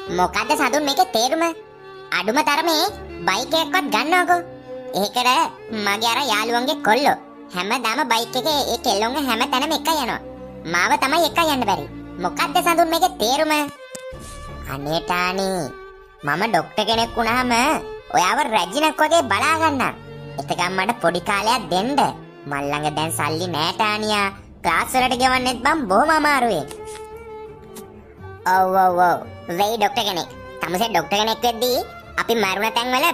මොකද්ද සඳුන් මේකේ තේරුම? අඩුම තරමේ බයික් එකක්වත් ගන්නවකෝ. ඒකට මගේ අර යාළුවන්ගේ කොල්ලෝ හැමදාම බයික් එකේ ඒ කෙල්ලොන්ව හැම තැනම එක යනවා. මාව තමයි එක යන්න බැරි. මොකද්ද සඳුන් මේකේ තේරුම? අනේ ටානි මම ડોක්ටර් කෙනෙක් වුණාම ඔයාව රැජිනක් වගේ බලා ගන්නම්. එතකම් මට පොඩි කාලයක් දෙන්න. මල් ළඟ දැන් සල්ලි නෑ ටානියා. ක්ලාස් වලට ගෙවන්නෙත් බම් බොහොම අමාරුයි. ඔව් වෙයි ડોක්ටර් කෙනෙක්. තමසේ ડોක්ටර් කෙනෙක් වෙද්දී අපි මරුණ තැන් වල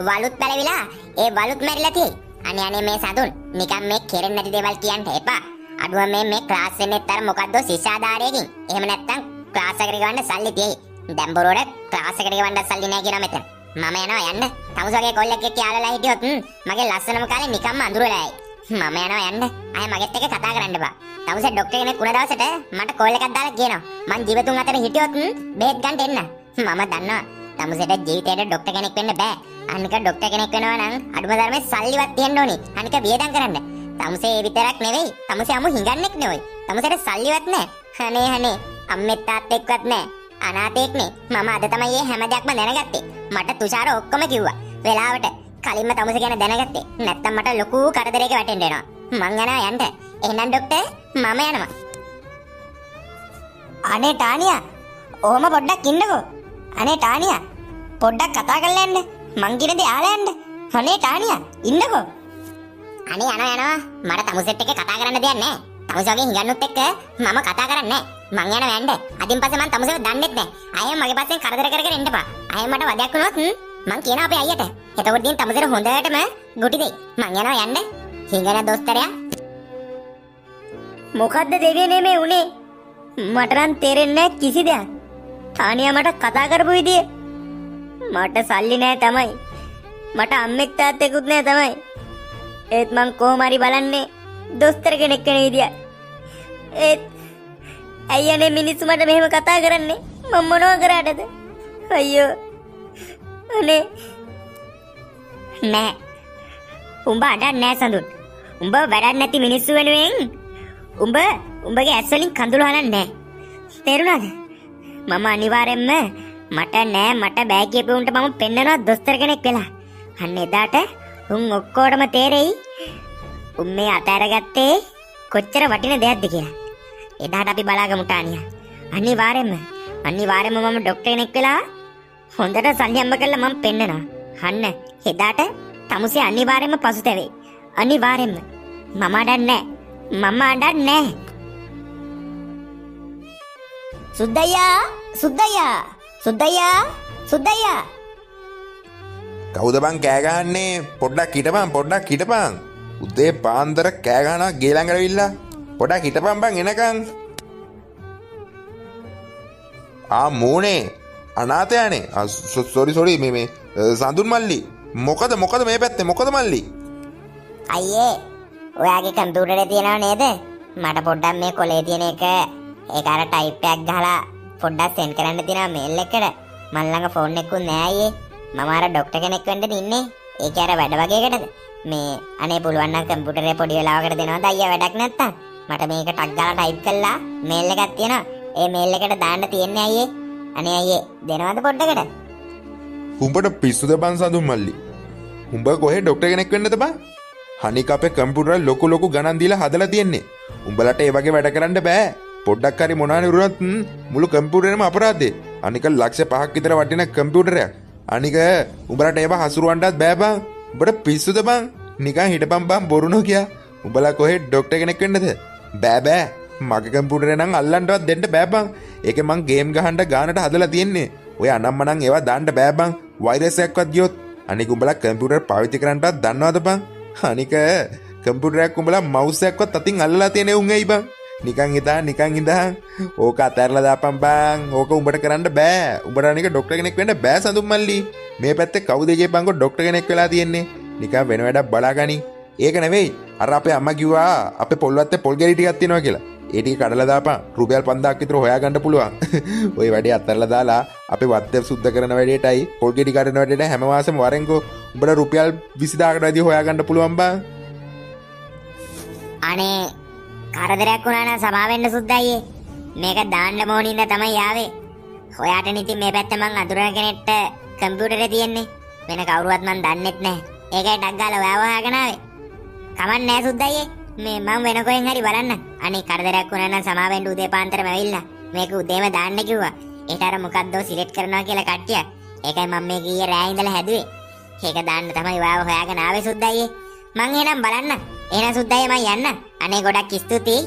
වලුත් පැලවිලා ඒ වලුත් මැරිලා තියෙයි. අනේ මේ සඳුන් නිකන් මේ කෙරෙන්නේ නැති දේවල් කියන්න එපා. අඩුව මේ ක්ලාස් එකෙත් අර මොකද්ද ශිෂ්‍යාධාරයකින්. එහෙම නැත්තම් ක්ලාස් එකට ගවන්න සල්ලි තියෙයි. දැන් බොරෝට ක්ලාස් එකට ගවන්න සල්ලි නෑ කියනවා මෙතන. මම යනවා යන්න. තමුසගේ කොල්ලෙක් එක්ක යාළුවලා හිටියොත් මගේ ලස්සනම කාලේ නිකම්ම අඳුරලායි. මම යනවා යන්න. ආයෙ මගෙත් එක්ක කතා කරන්න එපා. තමුසේ ડોක්ටර් කෙනෙක් වුණ දවසට මට කෝල් එකක් දාලා කියනවා. මං ජීවතුන් අතර හිටියොත් බෙහෙත් ගන්න එන්න. මම දන්නවා. තමුසේට ජීවිතේට ડોක්ටර් කෙනෙක් වෙන්න බෑ. අනික ડોක්ටර් කෙනෙක් වෙනවා නම් අඩුම තරමේ සල්ලිවත් තියෙන්න ඕනි. අනික වියදම් කරන්න. තමුසේ ඒ විතරක් නෙවෙයි. තමුසේ අමු හිඟන්නෙක් නෙවෙයි. තමුසේට සල්ලිවත් නෑ. අනේ අම්මෙත් තාත්තෙක්වත් නෑ. අනාථයෙක්නේ. මම අද තමයි මේ හැම දෙයක්ම දැනගත්තේ. මට තුෂාර ඔක්කොම කිව්වා. වෙලාවට කලින්ම තමුසේ ගැන දැනගත්තේ. නැත්තම් මට ලොකු කරදරයක වැටෙන්න වෙනවා. මං යනවා යන්න. එහෙනම් ડોක්ටර් මම යනවා. අනේ ටානියා ඔහොම පොඩ්ඩක් ඉන්නකෝ. අනේ ටානියා පොඩ්ඩක් කතා කරලා යන්න. මං කියන දේ අහලා යන්න. අනේ ටානියා ඉන්නකෝ. අනේ යනවා. මට තමුසෙත් එක්ක කතා කරන්න දෙයක් නැහැ. තමුසගේ හිඟන්නුත් එක්ක මම කතා කරන්නේ නැහැ. මං යනවා යන්න. අදින් පස්සේ මං තමුසෙව දන්නෙත් නැහැ. අයියා මගේ පස්සෙන් කරදර කර කර ඉන්න එපා. අයියා මට වදයක් වුණොත් මං කියනවා අපේ අයියට. එතකොට දින් තමුසෙට හොඳටම ගුටි දෙයි. මං යනවා යන්න. හිඟන දොස්තරයා. මොකද්ද දෙවියනේ මේ උනේ? මට නම් තේරෙන්නේ නැහැ කිසි දෙයක්. තානියා මට කතා කරපු විදිය. මට සල්ලි නැහැ තමයි. මට අම්මෙක් තාත්තෙකුත් නැහැ තමයි. ඒත් මං කොහොම හරි බලන්නේ දොස්තර කෙනෙක් වෙන විදිය. ඒත් අයියනේ මිනිස්සු මට මෙහෙම කතා කරන්නේ. මම මොනවා කරාටද? අයියෝ. අනේ නෑ. උඹ අඩක් නෑ සඳුන්. උඹ වැඩක් නැති මිනිස්සු වෙනුවෙන් උඹගේ ඇස් වලින් කඳුළු හලන්නේ. තේරුණාද? මම අනිවාර්යෙන්ම මට බෑ කියපු උන්ට මම පෙන්නනවා දොස්තර කෙනෙක් වෙලා. අන්න එදාට උන් ඔක්කොටම තේරෙයි උන් මේ අතෑරගත්තේ කොච්චර වටින දෙයක්ද කියලා. එදාට අපි බලාගමු ටානියා. අනිවාර්යෙන්ම මම ડોක්ටර් කෙනෙක් වෙලා හොඳට සල්ලි හම්බ කරලා මම පෙන්නනවා. අන්න එදාට තමුසේ අනිවාර්යෙන්ම පසුතැවෙයි. අනිවාර්යෙන්ම. මම අඩන්නේ. සුද්දයියා. කවුද බං කෑ ගහන්නේ? පොඩ්ඩක් හිටපන්. උදේ පාන්දර කෑ ගහනවා ගේ ළඟට ඇවිල්ලා. පොඩ්ඩක් හිටපන් බං එනකන්. මෝනේ අනාථයානේ. සෝරි මේ සඳුන් මල්ලි. මොකද මේ පැත්තේ මොකද මල්ලි? අයියේ ඔයාගේ කම්පියුටරේ තියෙනව නේද? මට පොඩ්ඩක් මේ කොලේ තියෙන එක ඒක අර ටයිප් එකක් ගහලා පොඩ්ඩක් සෙන්ඩ් කරන්න තියෙනවා මේල් එකට. මන් ළඟ ෆෝන් එකකුත් නෑ අයියේ. මම අර ડોක්ටර් කෙනෙක් වෙන්න ඉන්නේ. ඒක අර වැඩ වගේකටද? මේ අනේ පුළුවන් නම් කම්පියුටරේ පොඩි වෙලාවකට දෙනවද අයියා වැඩක් නැත්තම්? මට මේක ටක් ගාලා ටයිප් කළා මේල් එකක් තියෙනවා. ඒ මේල් එකට දාන්න තියෙන්නේ අයියේ. අනේ අයියේ දෙනවද පොඩ්ඩකට? උඹට පිස්සුද බං සඳුන් මල්ලි? උඹ කොහේ ડોක්ටර් කෙනෙක් වෙන්නද බං? අනික අපේ කම්පියුටර් ලොකු ගණන් දීලා හදලා තියෙන්නේ. උඹලට ඒ වගේ වැඩ කරන්න බෑ. පොඩ්ඩක් හරි මොනානේ වුණත් මුළු කම්පියුටරේම අපරාධේ. අනික ලක්ෂ 5ක් විතර වටින කම්පියුටරයක්. අනික උඹලට ඒව හසුරවන්නත් බෑ බං. උඹට පිස්සුද බං? නිකන් හිටපන් බං බොරු නොකිය. උඹලා කොහේ ડોක්ටර් කෙනෙක් වෙන්නද? බෑ. මගේ කම්පියුටරේ නම් අල්ලන්නවත් දෙන්න බෑ බං. ඒකේ මං ගේම් ගහන්න ගානට හදලා තියෙන්නේ. ඔය අනම්මනම් ඒවා දාන්න බෑ බං. වෛරස් එකක්වත් ගියොත්. අනික උඹලා කම්පියුටර් පාවිච්චි කරන්නවත් දන්නවද බං? අනික කම්පියුටරයක් උඹලා මවුස් එකක්වත් අතින් අල්ලලා තියෙන උන් ඇයි බං? නිකන් ඉඳන් ඕක අතහැරලා දාපන් බං. ඕක උඹට කරන්න බෑ. උඹට අනික ડોක්ටර් කෙනෙක් වෙන්න බෑ සඳුන් මල්ලි. මේ පැත්තේ කවුද කියපන්කෝ ડોක්ටර් කෙනෙක් වෙලා තියෙන්නේ. නිකන් වෙන වැඩක් බලාගනි. ඒක නෙවෙයි. අර අපේ අම්මා කිව්වා අපේ පොල්වත්තේ පොල් ගෙඩි ටිකක් තියෙනවා කියලා. ඒ ටික කඩලා දාපන්. රුපියල් 5000ක් විතර හොයාගන්න පුළුවන්. ওই වැඩේ අත්හැරලා දාලා අපේ වත්තේ සුද්ධ කරන වැඩේටයි පොල් ගෙඩි කඩන වැඩේට හැම මාසෙම වරෙන්කෝ උඹට රුපියල් 20000කට වැඩි හොයාගන්න පුළුවන් බං. අනේ කරදරයක් වුණා නම් සමා වෙන්න සුද්දයියේ. මේක දාන්න මොනින්ද තමයි ආවේ. ඔයාට නිති මේ පැත්ත මං අඳුරන කෙනෙක්ට කම්පියුටරේ තියෙන්නේ. වෙන කවුරුවත් මං දන්නෙත් නැහැ. ඒකයි ඩක් ගාලා ඔයාව හොයාගෙන ආවේ. කමක් නැහැ සුද්දයියේ. මේ මං වෙන කොහෙන් හරි බලන්න. අනේ කරදරයක් වුණා නම් සමා වෙන්න උදේ පාන්දරම ඇවිල්ලා. මේක උදේම දාන්න කිව්වා. ඒට අර මොකද්ද සිලෙක්ට් කරනවා කියලා කට්ටිය. ඒකයි මම මේ ගියේ රෑ ඉඳලා හැදුවේ. ඒක දාන්න තමයි ඔයාව හොයාගෙන ආවේ සුද්දයියේ. මං එහෙනම් බලන්න. එහෙනම් සුද්දයියේ මං යන්න. අනේ ගොඩක් ස්තුතියි.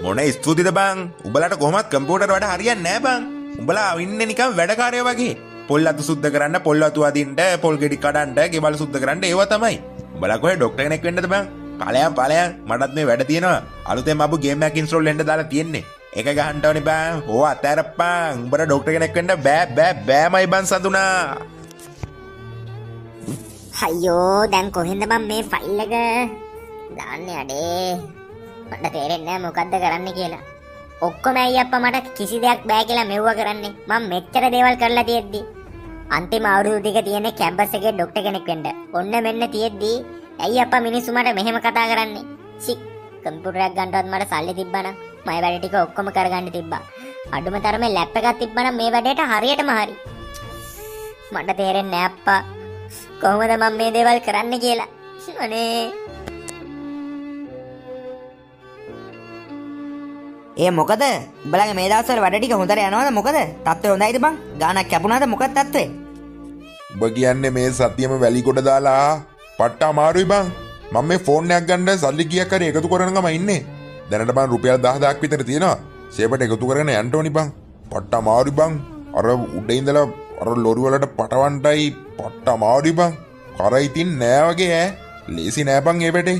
මොන ස්තුතිද බං? උඹලට කොහොමත් කම්පියුටර් වැඩ හරියන්නේ නැහැ බං. උඹලා ඉන්නේ නිකන් වැඩකාරයෝ වගේ. පොල් අතු සුද්ධ කරන්න, පොල් අතු අදින්න, පොල් ගෙඩි කඩන්න, ගෙවල් සුද්ධ කරන්න ඒවා තමයි. උඹලා කොහේ ડોක්ටර් කෙනෙක් වෙන්නද බං? ඵලයන් මටත් මේ වැඩ තියෙනවා. අලුතෙන් ආපු ගේම් එකක් ඉන්ස්ටෝල් වෙන්න දාලා තියෙන්නේ. ඒක ගහන්න ඕනේ බං. ඕව අතෑරප්පන්. උඹට ડોක්ටර් කෙනෙක් වෙන්න බෑමයි බං සඳුනා. අයියෝ දැන් කොහෙන්ද මම මේ ෆයිල් එක දාන්නේ අඩේ. මට තේරෙන්නේ නැහැ මොකද්ද කරන්න කියලා. ඔක්කොම ඇයි අප්පා මට කිසි දෙයක් බෑ කියලා මෙව්ව කරන්නේ. මම මෙච්චර දේවල් කරලා තියෙද්දි අන්තිම අවුරුදු ටික තියෙන්නේ කැම්පස් එකේ ડોක්ටර් කෙනෙක් වෙන්න. ඔන්න මෙන්න තියෙද්දි ඇයි අප්පා මිනිස්සු මට මෙහෙම කතා කරන්නේ? කම්පියුටරයක් ගන්නවත් මට සල්ලි තිබ්බනම් මම වැඩ ටික ඔක්කොම කරගන්න තිබ්බා. අඩුම තරමේ ලැප් එකක් තිබ්බනම් මේ වැඩේට හරියටම හරි. මට තේරෙන්නේ නැහැ අප්පා. කොහොමද මම මේ දේවල් කරන්න කියලා. අනේ ඒ මොකද? උඹලගේ මේ දවස්වල වැඩ ටික හොඳට යනවද මොකද? තත්ත්වය හොඳයිද බං? ගානක් කැපුණාද මොකක්ද තත්ත්වේ? උඹ කියන්නේ මේ සතියෙම වැලි කොට දාලා පට්ට අමාරුයි බං. මම මේ ෆෝන් එකක් ගන්න සල්ලි කීයක් හරි එකතු කරන ගම ඉන්නේ. දැනට බං රුපියල් 10000ක් විතර තියෙනවා. සේපට එකතු කරගෙන යන්න ඕනි බං. පට්ට අමාරුයි බං. අර උඩ ඉඳලා අර ලොරි වලට පටවන්නයි පට්ට අමාරුයි බං. කරයි තින් නෑ වගේ ඈ. ලේසි නෑ බං ඒ වැඩේ.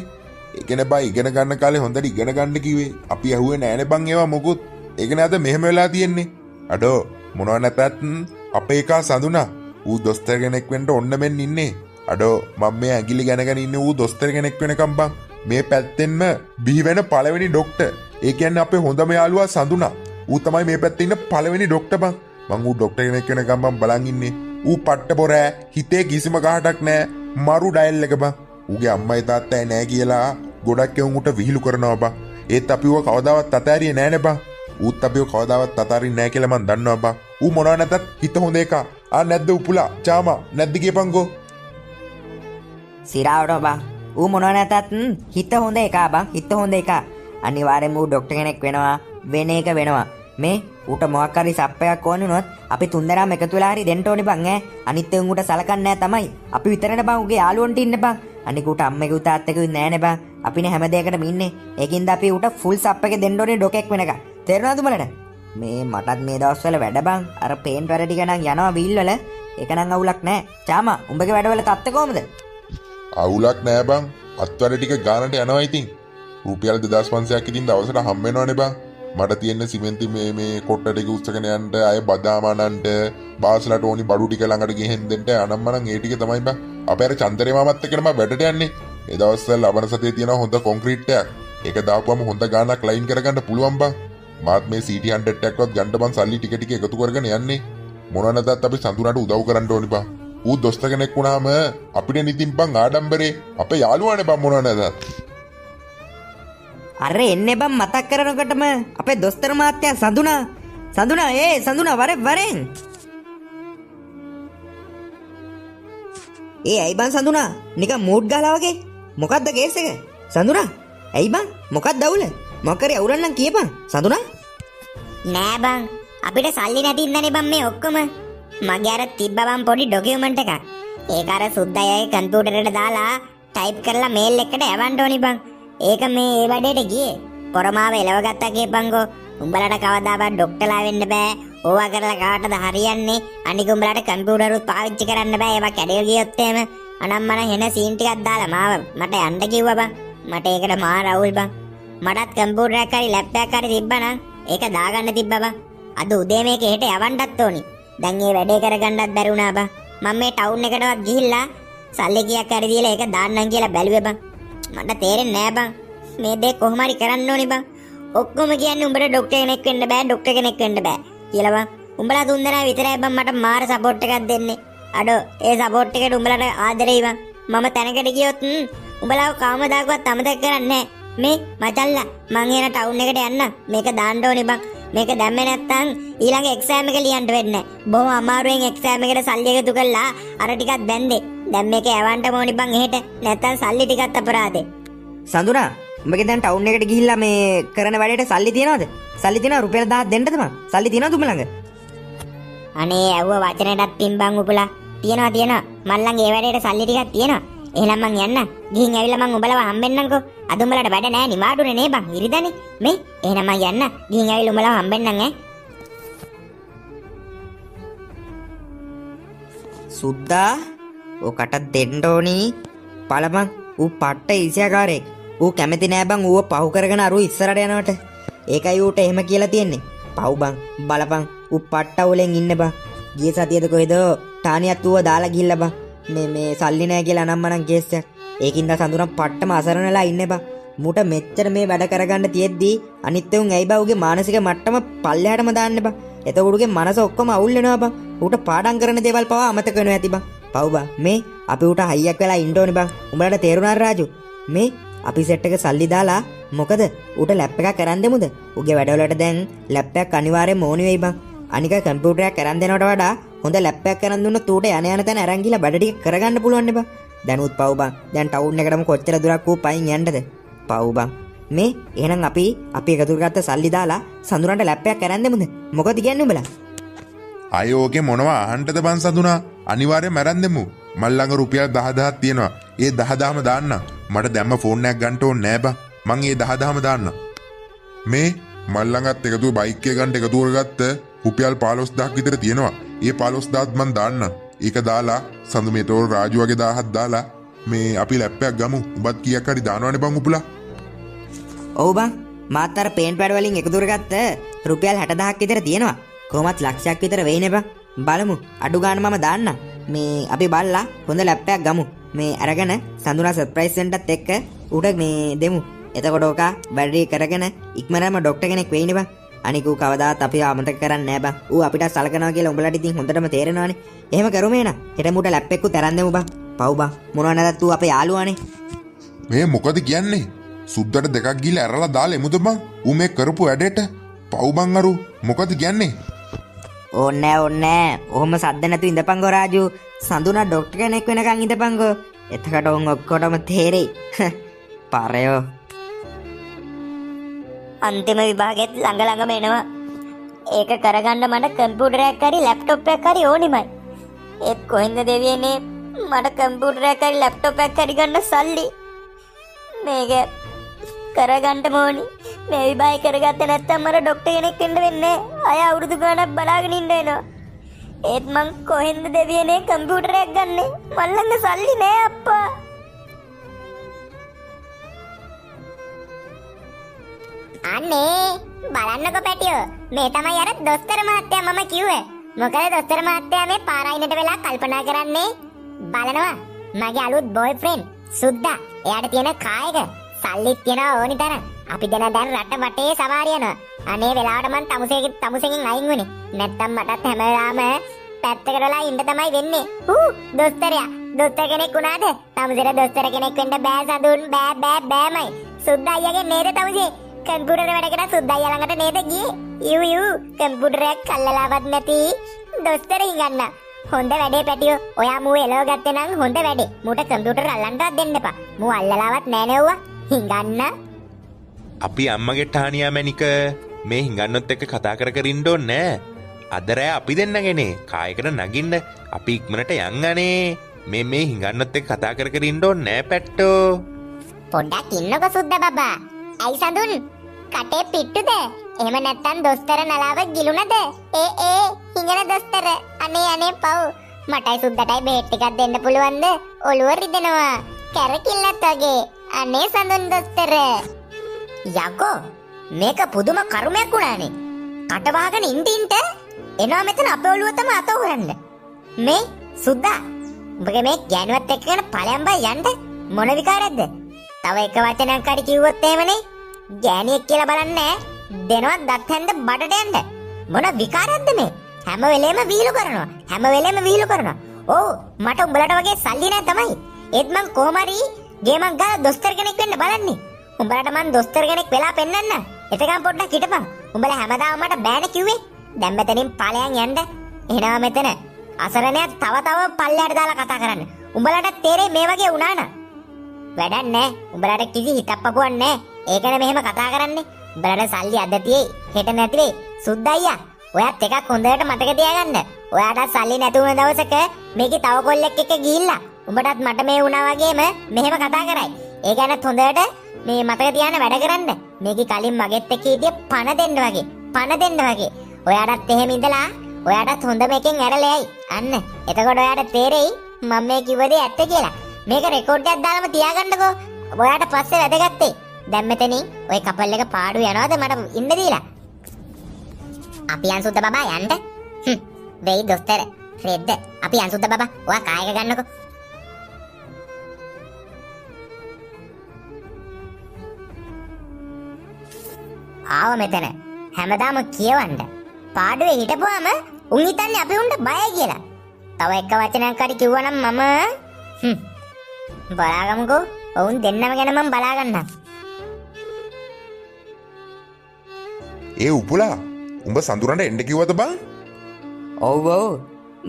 ඒකනේ බං ඉගෙන ගන්න කාලේ හොඳට ඉගෙන ගන්න කිව්වේ. අපි ඇහුවේ නෑනේ බං ඒවා මොකුත්. ඒකනේ අද මෙහෙම වෙලා තියෙන්නේ. අඩෝ මොනවා නැතත් අපේ එකා සඳුනා. ඌ දොස්තර කෙනෙක් වෙන්න ඔන්න මෙන්න ඉන්නේ. අඩෝ මම මේ ඇඟිලි ගණගෙන ඉන්නේ ඌ දොස්තර කෙනෙක් වෙනකම් බං. මේ පැත්තෙන්ම බිහි වෙන පළවෙනි ડોක්ටර්. ඒ කියන්නේ අපේ හොඳම යාළුවා සඳුනා. ඌ තමයි මේ පැත්තේ ඉන්න පළවෙනි ડોක්ටර් බං. මං ඌ ડોක්ටර් කෙනෙක් වෙනකම් බං බලන් ඉන්නේ. ඌ පට්ට බොරෑ හිතේ කිසිම ගහටක් නෑ. මරු ඩයල් එක බං. ඌගේ අම්මයි තාත්තයි නෑ කියලා ගොඩක් එවුන් උට විහිළු කරනවා බං. ඒත් අපිව කවදාවත් අතාරියේ නෑනේ බං. ඌත් අපිව කවදාවත් අතාරින්නේ නෑ කියලා මං දන්නවා බං. ඌ මොනවා නැතත් හිත හොඳ එක. ආ නැද්ද උපුලා? චාමා නැද්ද කියපන්කෝ. සිරාවට බං. ඌ මොනවා නැතත් හිත හොඳ එකා බං. හිත හොඳ එකා. අනිවාර්යෙන්ම ඌ ડોක්ටර් කෙනෙක් වෙනවා. වෙන එක වෙනවා. මේ ඌට මොකක් හරි සප් එකක් ඕනේ වුණොත් අපි තුන්දෙනාම එකතු වෙලා හරි දෙන්න ඕනේ බං ඈ. අනිත් උන් ඌට සලකන්නේ නෑ තමයි. අපි විතරනේ බං ඌගේ යාළුවන්ට ඉන්න බං. අනික ඌට අම්මගේ තාත්තගේ නෑනේ බං. අපිනේ හැම දෙයකටම ඉන්නේ. ඒකින්ද අපි ඌට ෆුල් සප් එක දෙන්න ඕනේ ඩොකෙක් වෙනකන්. තේරුණාද උඹලට? මේ මටත් මේ දවස්වල වැඩ බං. අර පේන්ට් වැඩ ටික නම් යනවා වීල් වල. ඒක නම් අවුලක් නෑ. චාමා උඹගේ වැඩවල තත්ත්ව කොහමද? අවුලක් නෑ බං. අත්වැඩ ටික ගානට යනවා ඉතින්. රුපියල් 2500ක් ඉතින් දවසට හම්බ වෙනවනේ බං. මට තියෙන සිමෙන්ති මේ කොට්ට ටික උස්සගෙන යන්න අය බදාම අනන්ට බාස්ලට ඕනි බඩු ටික ළඟට ගෙහෙන් දෙන්න අනම්මනම් ඒ ටික තමයි බං. අපේ අර චන්දරේ මාමත් එක්කම වැඩට යන්නේ. ඒ දවස්වල ලබන සතියේ තියෙන හොඳ කොන්ක්‍රීට් එකක්. ඒක දාපුවම හොඳ ගානක් ලයින් කරගන්න පුළුවන් බං. මාත් මේ CT 100 එකක්වත් ගන්න බං සල්ලි ටික ටික එකතු කරගෙන යන්නේ. මොනවා නැතත් අපි සඳුනට උදව් කරන්න ඕනි බං. ඌ දොස්තර කෙනෙක් වුණාම අපිට නිතින් බං ආඩම්බරේ අපේ යාළුවානේ බං මොනවා නැතත්. අර එන්නේ බං මතක් කරනකොටම අපේ දොස්තර මහත්තයා සඳුනා සඳුනා වරෙන් ඒ ඇයි බං සඳුනා නිකන් මූඩ් ගහලා වගේ මොකද්ද කේස් එක සඳුනා ඇයි බං මොකක්ද අවුල මොකක් හරි අවුලක් නම් කියපන් සඳුනා නෑ බං අපිට සල්ලි නැති ඉඳනේ බං මේ ඔක්කොම මගේ අර තිබ්බ බං පොඩි ඩොකියුමන්ට් එකක් ඒක අර සුද්දයගේ කම්පියුටරේට දාලා ටයිප් කරලා මේල් එකකට යවන්න ඕනි බං ඒක මේ ඒ වැඩේට ගියේ පොරමාව එලව ගත්තා කියපන්කෝ උඹලට කවදාවත් ડોක්ටර්ලා වෙන්න බෑ ඕවා කරලා කාටද හරියන්නේ අනික උඹලට කම්පියුටර් උත් පාවිච්චි කරන්න බෑ ඒවා කැඩේ ගියොත් එහෙම අනම්මන හෙන සීන් ටිකක් දාලා මාව මට යන්න කිව්වා බං මට ඒකට මහා රවුල් බං මටත් කම්පියුටරයක් හරි ලැප් එකක් හරි තිබ්බනම් ඒක දාගන්න තිබ්බා බං අද උදේ මේක හෙට යවන්නත් ඕනි දැන් මේ වැඩේ කරගන්නත් බැරි වුණා බං මම මේ ටවුන් එකටවත් ගිහිල්ලා සල්ලි කීයක් හරි දීලා ඒක දාන්නම් කියලා බැලුවේ බං මට තේරෙන්නේ නෑ බං මේ දේ කොහොම හරි කරන්න ඕනි බං ඔක්කොම කියන්නේ උඹට ડોක්ටර් කෙනෙක් වෙන්න බෑ ડોක්ටර් කෙනෙක් වෙන්න බෑ කියලා බං උඹලා තුන්දෙනා විතරයි බං මට මාර සපෝට් එකක් දෙන්නේ අඩෝ ඒ සපෝට් එකට උඹලට ආදරෙයි බං මම තැනකට ගියොත් උඹලා කවමදාකවත් අමතක කරන්නේ නෑ මේ මචල්ලා මං එන ටවුන් එකට යන්න මේක දාන්න ඕනි බං මේක දැම්මේ නැත්තම් ඊළඟ එක්සෑම් එක ලියන්න වෙන්නේ. බොහොම අමාරුවෙන් එක්සෑම් එකට සල්ලි එකතු කළා අර ටිකක් බැන්දේ. දැන් මේක යවන්න ඕනි බං එහෙට. නැත්තම් සල්ලි ටිකක් අපරාදේ. සඳුනා උඹගේ දැන් ටවුන් එකට ගිහිල්ලා මේ කරන වැඩේට සල්ලි තියනවද? සල්ලි තියනවා රුපියල් 1000 දෙන්නද මං? සල්ලි තියනවද උඹ ළඟ? අනේ ඇව්ව වචනයටත් පින්බං උපලා. තියනවා. මල් ළඟ ඒ වැඩේට සල්ලි ටිකක් තියෙනවා. එහෙනම් මං යන්න. ගිහින් ඇවිල්ලා මං උඹලව හම්බෙන්නම්කෝ. අද උඹලට වැඩ නෑ නිමාඩුනේ නේ බං. ඉරිදනේ. මේ එහෙනම් මං යන්න. ගිහින් ඇවිල්ලා උඹලව හම්බෙන්නම් ඈ. සුද්දා ඔකට දෙන්න ඕනි. පළමං ඌ පට්ට ඉසියාකාරයෙක්. ඌ කැමති නෑ බං ඌව පහු කරගෙන අරු ඉස්සරට යනවට. ඒකයි ඌට එහෙම කියලා තියෙන්නේ. පව් බං බලපං ඌ පට්ටවලෙන් ඉන්න බං. ගිය සතියේද කොහෙද ටානියත් ඌව දාලා ගිහිල්ලා බං. මේ සල්ලි නෑ කියලා අනම්මනම් කේස් එකක්. ඒකින්ද සඳුරන් පට්ටම අසරණලා ඉන්නේ බං. මුට මෙච්චර මේ වැඩ කරගන්න තියෙද්දි අනිත් උන් ඇයි බං ඌගේ මානසික මට්ටම පල්ලෙහාටම දාන්න බං. එතකොට ඌගේ මනස ඔක්කොම අවුල් වෙනවා බං. ඌට පාඩම් කරන දේවල් පවා අමතක වෙනවා ඇති බං. පව් බං මේ අපි ඌට හයියක් වෙලා ඉන්න ඕනේ බං. උඹලට තේරුණා රාජු? මේ අපි සෙට් එක සල්ලි දාලා මොකද ඌට ලැප් එකක් කරන් දෙමුද? ඌගේ වැඩවලට දැන් ලැප් එකක් අනිවාර්යයෙන්ම ඕනි වෙයි බං. අනික කම්පියුටරයක් කරන් දෙනවට වඩා හොඳ ලැප් එකක් කරන් දුන්නොත් ඌට යන තැන අරන් ගිහලා බඩ ටික කරගන්න පුළුවන් නේ බං. දැනුත් පව් බං. දැන් ටවුන් එකටම කොච්චර දුරක් ඌ පයින් යන්නද? පව් බං. මේ එහෙනම් අපි එකතු කරගත්ත සල්ලි දාලා සඳුරන්ට ලැප් එකක් කරන් දෙමුද? මොකද කියන්නේ උඹලා? අයෝගේ මොනවා අහන්නද බං සඳුනා? අනිවාර්යෙන් මරන් දෙමු. මල් ළඟ රුපියල් 10000ක් තියෙනවා. ඒ 10000ම දාන්න. මට දැම්ම ෆෝන් එකක් ගන්න ඕනේ නෑ බං. මං ඒ 10000ම දාන්න. මේ මල් ළඟත් එකතු බයික් එක ගන්න එකතු කරගත්ත රුපියල් 15000ක් විතර තියෙනවා. ඒ 15000ත් මං දාන්න. ඒක දාලා සඳු මේතෝර රාජු වගේ 1000ක් දාලා මේ අපි ලැප් එකක් ගමු. උඹත් කීයක් හරි දානවනේ බං උපුලා. ඔව් බං. මාත් අර පේන්ට් පැඩ් වලින් එකතු කරගත්ත රුපියල් 60000ක් විතර තියෙනවා. කොහොමත් ලක්ෂයක් විතර වෙයිනේ බං. බලමු. අඩු ගන්න මම දාන්න. මේ අපි බල්ලා හොඳ ලැප් එකක් ගමු. මේ අරගෙන සඳුනා සර්ප්‍රයිස් සෙන්ටත් එක්ක උඩ මේ දෙමු. එතකොට ඔක බැටරි කරගෙන ඉක්මනටම ડોක්ටර් කෙනෙක් වෙයිනේ බං. අනික ඌ කවදාත් අපි අමතක කරන්නේ නෑ බං. ඌ අපිට සලකනවා කියලා උඹලට ඉතින් හොඳටම තේරෙනවානේ. එහෙම කරුමේ නා. හෙට මුට ලැප් එකක් තරන් දෙමු බං. පව් බං. මොනවා නැතත් ඌ අපේ යාළුවානේ. මේ මොකද කියන්නේ? සුද්දට දෙකක් ගිහලා ඇරලා දාලා එමුද බං? ඌ මේ කරපු වැඩේට පව් බං අරු. මොකද කියන්නේ? ඕන්නෑ. ඔහොම සද්ද නැතුව ඉඳපන්ගෝ රාජු. සඳුනා ડોක්ටර් කෙනෙක් වෙනකන් ඉඳපන්ගෝ. එතකොට උන් ඔක්කොටම තේරෙයි. පරයෝ. අන්තිම විභාගෙත් ළඟම එනවා. ඒක කරගන්න මට කම්පියුටරයක් හරි ලැප්ටොප් එකක් හරි ඕනිමයි. ඒත් කොහෙන්ද දෙවියනේ මට කම්පියුටරයක් හරි ලැප්ටොප් එකක් හරි ගන්න සල්ලි. මේක කරගන්න ඕනි. මේ විභාගය කරගත්තේ නැත්නම් මට ડોක්ටර් කෙනෙක් වෙන්න වෙන්නේ. අය අවුරුදු ගාණක් බලාගෙන ඉන්න වෙනවා. ඒත් මං කොහෙන්ද දෙවියනේ කම්පියුටරයක් ගන්නෙ? මල් ළඟ සල්ලි නෑ අප්පා. අනේ බලන්නකො පැටියෝ. මේ තමයි අර දොස්තර මහත්තයා මම කිව්වේ. මොකද දොස්තර මහත්තයා මේ පාරායිනට වෙලා කල්පනා කරන්නේ. බලනවා මගේ අලුත් බොයිෆ්‍රෙන්ඩ් සුද්දා. එයාට තියෙන කායක සල්ලිත් තියනවා ඕනි තරම්. අපි දැන් රට වටේ සවාරි යනවා. අනේ වෙලාවට මං තමුසෙකින් අයින් වුණේ. නැත්තම් මටත් හැම වෙලාවම පැත්තකට වෙලා ඉන්න තමයි වෙන්නේ. දොස්තරයා දොස්තර කෙනෙක් වුණාද? තමුසෙට දොස්තර කෙනෙක් වෙන්න බෑ සඳුන්. බෑමයි. සුද්දා අයියාගේ නේද තමුසේ? කම්පියුටර් වැඩ කරලා සුද්දා අයියා ළඟට නේද ගියේ? යූ කම්පියුටරයක් කල්ලලාවත් නැති දොස්තර හිඟන්න. හොඳ වැඩේ පැටියෝ. ඔයා මූ එලව ගත්තේ නම් හොඳ වැඩේ. මූට කම්පියුටර් අල්ලන්නවත් දෙන්න එපා. මූ අල්ලලාවත් නෑ නෙව්වා. හිඟන්න. අපි අම්මගේ ටානියා මැනික මේ හිඟන්නොත් එක්ක කතා කර ඉන්න ඕනේ නෑ. අද රෑ අපි දෙන්නගනේ කායකට නගින්න අපි ඉක්මනට යන් අනේ. මේ හිඟන්නොත් එක්ක කතා කර ඉන්න ඕනේ නෑ පැට්ටෝ. පොඩ්ඩක් ඉන්නකො සුද්දා බබා. ඇයි සඳුන්? කටේ පිට්ටුද? එහෙම නැත්තම් දොස්තර නලාව ගිලුණද? හිඟන දොස්තර. අනේ පව්. මටයි සුද්දටයි බේට් ටිකක් දෙන්න පුළුවන්ද? ඔළුව රිදෙනවා. කැරකිල්ලත් වගේ. අනේ සඳුන් දොස්තර. යකෝ මේක පුදුම කර්මයක් වුණානේ. කට වහගෙන ඉඳින්ට එනවා මෙතන අපේ ඔළුව තම අත උරන්න. මේ සුද්දා උඹගේ මේ ගෑනුවත් එක්ක යන ඵලයන් බයි යන්න මොන විකාරයක්ද? තව එක වචනයක් හරි කිව්වොත් එහෙමනේ ගෑණියෙක් කියලා බලන්නේ දෙනවත් දත් හැන්ද බඩට යන්න. මොන විකාරයක්ද මේ? හැම වෙලේම විහිළු කරනවා. ඔව් මට උඹලට වගේ සල්ලි නෑ තමයි. ඒත් මං කොහොම හරි ගේමක් ගාලා දොස්තර කෙනෙක් වෙන්න බලන්නේ. උඹලට මං දොස්තර කෙනෙක් වෙලා පෙන්නන්න. එතකන් පොඩ්ඩක් හිටපන්. උඹලා හැමදාම මට බෑනේ කිව්වේ. දැන් මෙතනින් ඵලයන් යන්න. එනවා මෙතන. අසරණයා තව පල්ලයට දාලා කතා කරන්න. උඹලට තේරෙයි මේ වගේ වුණා නම්. වැඩක් නැහැ. උඹලට කිසි හිතප්පපුවක් නැහැ. ඒකනේ මෙහෙම කතා කරන්නේ. උඹලට සල්ලි අද තියෙයි. හෙට නැති වෙයි. සුද්දයියා. ඔයත් එකක් හොඳට මතක තියාගන්න. ඔයාට සල්ලි නැති වුණ දවසක මේකේ තව කොල්ලෙක් එක්ක ගිහිල්ලා උඹටත් මට මේ වුණා වගේම මෙහෙම කතා කරයි. ඒ ගැනත් හොඳට මේ මතක තියාගෙන වැඩ කරන්න. මේකේ කලින් මගෙත් එක්ක හිටිය පණ දෙන්න වගේ. පණ දෙන්න වගේ. ඔයාටත් එහෙම ඉඳලා ඔයාටත් හොඳ මේකෙන් ඇරලෙයි. අන්න. එතකොට ඔයාට තේරෙයි මම මේ කිව්ව දේ ඇත්ත කියලා. මේක රෙකෝඩ් එකක් දාලාම තියාගන්නකෝ. ඔයාට පස්සේ වැදගත්තේ. දැන් මෙතනින් ওই කපල් එක පාඩු යනවාද මට ඉන්න දීලා? අපි අන්සුද්ද බබා යන්න. වෙයි දොස්තර. රෙද්ද. අපි අන්සුද්ද බබා. ඔයා කායක ගන්නකෝ. ආව මෙතන. හැමදාම කියවන්න. පාඩුවේ හිටපුවාම උන් හිතන්නේ අපි උන්ට බයයි කියලා. තව එක වචනයක් හරි කිව්වනම් මම බලාගමුකෝ. ඔවුන් දෙන්නම ගැන මම බලා ගන්නම්. ඒ උපුලා උඹ සඳුරන්ට එන්න කිව්වද බං? ඔව් ඔව්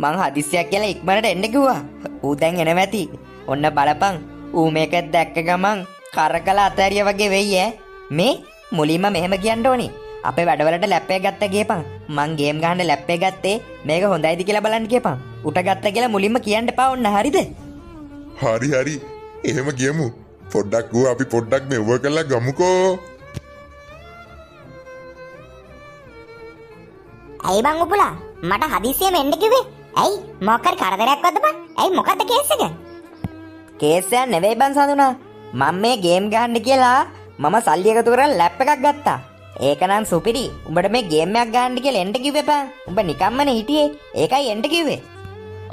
මං හදිස්සියක් කියලා ඉක්මනට එන්න කිව්වා. ඌ දැන් එනවා ඇති. ඔන්න බලපන්. ඌ මේක දැක්ක ගමන් කරකලා අතෑරිය වගේ වෙයි ඈ. මේ මුලින්ම මෙහෙම කියන්න ඕනි. අපේ වැඩවලට ලැප් එක ගත්ත ගියපන්. මං ගේම් ගහන්න ලැප් එක ගත්තේ මේක හොඳයිද කියලා බලන්න කියපන්. උට ගත්ත කියලා මුලින්ම කියන්න එපා ඔන්න හරිද? හරි. එහෙම කියමු. පොඩ්ඩක් ඌ අපි පොඩ්ඩක් මෙව කරලා ගමුකෝ. ඇයි බං උපුලා? මට හදිසියෙම එන්න කිව්වේ. ඇයි? මොකක් හරි කරදරයක්වද බං? ඇයි මොකද්ද කේස් එක? කේස් එක නෙවෙයි බං සඳුනා. මම මේ ගේම් ගහන්න කියලා මම සල්ලි එකතු කරලා ලැප් එකක් ගත්තා. ඒක නම් සුපිරි. උඹට මේ ගේම් එකක් ගහන්න කියලා එන්න කිව්වේ බං. උඹ නිකම්මනේ හිටියේ. ඒකයි එන්න කිව්වේ.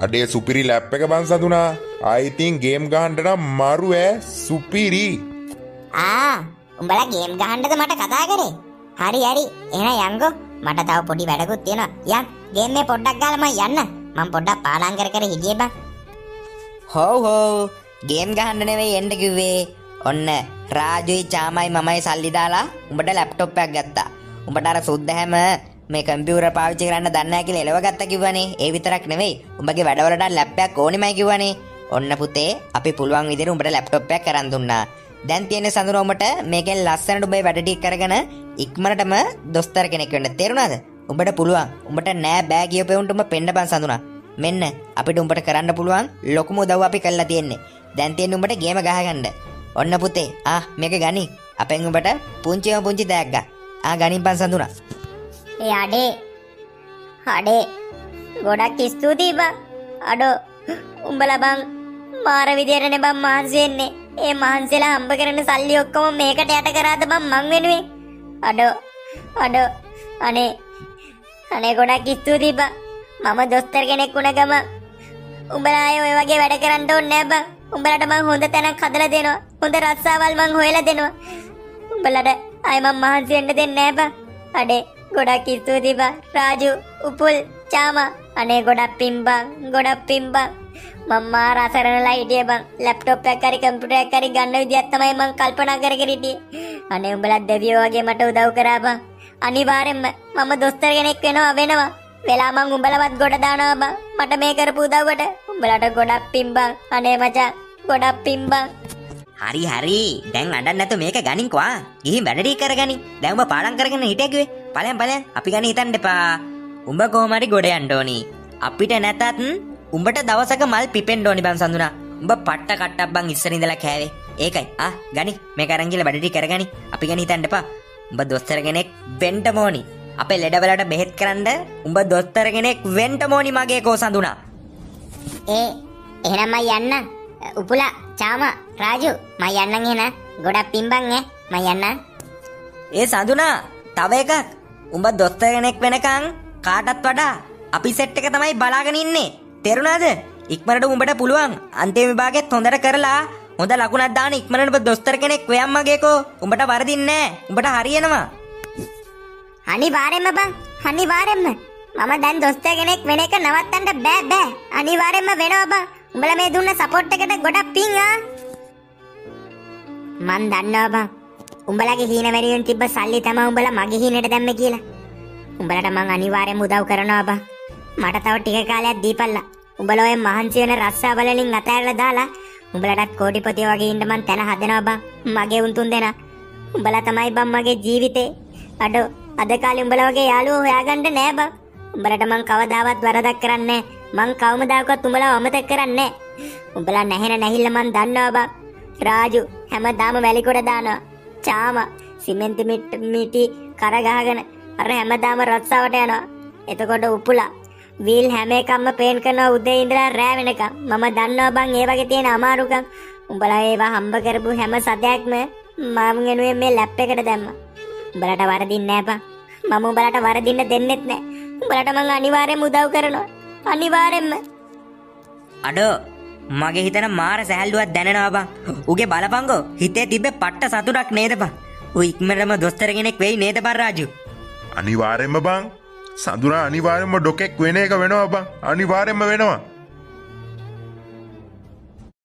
අඩේ සුපිරි ලැප් එක බං සඳුනා. ආයි ඉතින් ගේම් ගහන්න නම් මරු ඈ සුපිරි. උඹලා ගේම් ගහන්නද මට කතා කරේ? හරි. එහෙනම් යන්කෝ. මට තව පොඩි වැඩකුත් තියෙනවා. යන් ගේම් මේ පොඩ්ඩක් ගාලා මම යන්න. මම පොඩ්ඩක් පාඩම් කර හිටියේ බං. හොව් ගේම් ගහන්න නෙවෙයි එන්න කිව්වේ. ඔන්න රාජුයි චාමයි මමයි සල්ලි දාලා උඹට ලැප්ටොප් එකක් ගත්තා. උඹට අර සුද්ද හැම මේ කම්පියුටර් පාවිච්චි කරන්න දන්නේ නැහැ කියලා එලව ගත්තා කිව්වනේ. ඒ විතරක් නෙවෙයි උඹගේ වැඩවලට ලැප් එකක් ඕනෙමයි කිව්වනේ. ඔන්න පුතේ අපි පුළුවන් විදිහට උඹට ලැප්ටොප් එකක් කරන් දුන්නා. දැන් තියෙන සඳුන උඹට මේකෙන් ලස්සනට උඹේ වැඩ ටික කරගෙන ඉක්මනටම දොස්තර කෙනෙක් වෙන්න. තේරුණාද? උඹට පුළුවන්. උඹට නෑ බෑ කියපෙවුන්ට උඹ පෙන්න බන් සඳුනා. මෙන්න අපිට උඹට කරන්න පුළුවන් ලොකුම උදව් අපි කළා තියෙන්නේ. දැන් තියෙන්නේ උඹට ගේම ගහගන්න. ඔන්න පුතේ මේක ගනි. අපෙන් උඹට පුංචිම පුංචි දෑග්ගා. ගනින් පන් සඳුනා. ඒ අඩේ ගොඩක් ස්තුතියි බං. අඩෝ උඹලා බං මාර විදියටනේ බං මහන්සි වෙන්නේ. ඒ මහන්සිලා හම්බ කරන සල්ලි ඔක්කොම මේකට යට කරාද බං මං වෙනුවෙන්. අඩෝ අනේ ගොඩක් ස්තුතියි බං. මම දොස්තර කෙනෙක් වුණ ගම උඹලා අය ඔය වගේ වැඩ කරන්න ඕනේ නෑ බං. උඹලට මං හොඳ තැනක් හදලා දෙනවා. හොඳ රස්සාවල් මං හොයලා දෙනවා. උඹලට අය මං මහන්සි වෙන්න දෙන්නේ නෑ බං. අඩේ ගොඩක් ස්තුතියි බං. රාජු, උපුල්, චාමා. අනේ ගොඩක් පින් බං. මම මාර අසරණලා හිටියේ බං. ලැප්ටොප් එකක් හරි කම්පියුටර් එකක් හරි ගන්න විදියක් තමයි මං කල්පනා කරගෙන හිටියේ. අනේ උඹලා දෙවියෝ වගේ මට උදව් කරා බං. අනිවාර්යෙන්ම මම දොස්තර කෙනෙක් වෙනවා. වෙලා මං උඹලවත් ගොඩ දානවා බං. මට මේ කරපු උදව්වට උඹලට ගොඩක් පින් බං. අනේ මචං ගොඩක් පින් බං. හරි දැන් අඬන්න නැතු මේක ගනින්කෝ. ගිහින් වැඩ ටික කරගනි. දැන් උඹ පාඩම් කරගෙන හිටියා කිව්වේ. ඵලයන් අපි ගන්න හිතන්න එපා. උඹ කොහොම හරි ගොඩ යන්න ඕනි. අපිට නැතත් උඹට දවසක මල් පිපෙන්න ඕනි බං සඳුනා. උඹ පට්ට කට්ටක් බං ඉස්සර ඉඳලා කෑවේ. ඒකයි. ගනි මේක අරන් ගිහලා වැඩ ටික කරගනි. අපි ගන්න හිතන්න එපා. උඹ දොස්තර කෙනෙක් වෙන්න ඕනි. අපේ ලෙඩවලට බෙහෙත් කරන්න උඹ දොස්තර කෙනෙක් වෙන්න ඕනි මගේ කෝ සඳුනා. එහෙනම් මම යන්න. උපුලා, චාමා, රාජු මම යන්නම් එහෙනම්. ගොඩක් පින් බං මම යන්නම්. ඒ සඳුනා තව එකක්. උඹ දොස්තර කෙනෙක් වෙනකන් කාටත් වඩා අපි සෙට් එක තමයි බලාගෙන ඉන්නේ. තේරුණාද? ඉක්මනට උඹට පුළුවන් අන්තිම විභාගෙත් හොඳට කරලා හොඳ ලකුණක් දාන්න ඉක්මනට ඔබ දොස්තර කෙනෙක් වෙයන් මගේකෝ. උඹට වරදින්නේ නැහැ. උඹට හරියනවා. අනිවාර්යෙන්ම බං. අනිවාර්යෙන්ම. මම දැන් දොස්තර කෙනෙක් වෙන එක නවත්තන්න බෑ. අනිවාර්යෙන්ම වෙනවා බං. උඹලා මේ දුන්න සපෝට් එකට ගොඩක් පිං මන් දන්නවා බං. උඹලගේ හීන වැඩියෙන් තිබ්බ සල්ලි තමයි උඹලා මගේ හීනෙට දැම්මේ කියලා. උඹලට මං අනිවාර්යෙන්ම උදව් කරනවා බා. මට තව ටික කාලයක් දීපල්ලා. උඹලා ඔය මහන්සි වෙන රස්සා වලින් අතෑරලා දාලා උඹලටත් කෝටිපතිය වගේ ඉන්න මං තැන හදනවා බා. මගේ උන් තුන් දෙනා. උඹලා තමයි බං මගේ ජීවිතේ. අද කාලේ උඹලා වගේ යාළුවෝ හොයාගන්න නෑ බං. උඹලට මං කවදාවත් වරදක් කරන්නේ නෑ. මං කවමදාකවත් උඹලා අමතක කරන්නේ නෑ. උඹලා නැහෙන නැහිල්ල මං දන්නවා බං. රාජු හැමදාම වැලිකොඩ දානවා. චාම සිමෙන්ති මිටි කර ගහගෙන අර හැමදාම රස්සාවට යනවා. එතකොට උපුලා වීල් හැම එකක්ම පේන් කරනවා උදේ ඉඳලා රෑ වෙනකම්. මම දන්නවා බං ඒ වගේ තියෙන අමාරුකම්. උඹලා ඒවා හම්බ කරපු හැම සතයක්ම මම ගෙනුවේ මේ ලැප් එකට දැම්මා. උඹලට වරදින්නේ නෑ බං. මම උඹලට වරදින්න දෙන්නෙත් නෑ. උඹලට මං අනිවාර්යෙන්ම උදව් කරනවා. අනිවාර්යෙන්ම. අඩෝ මගේ හිතන මාර සැහැල්ලුවක් දැනෙනවා බං. උගේ බලපංගෝ හිතේ තිබ්බේ පට්ට සතුටක් නේද බං. ඌ ඉක්මනටම දොස්තර කෙනෙක් වෙයි නේද බං රාජු? අනිවාර්යෙන්ම බං. සඳුරා අනිවාර්යෙන්ම ඩොකෙක් වෙන එක වෙනවා බං. අනිවාර්යෙන්ම වෙනවා.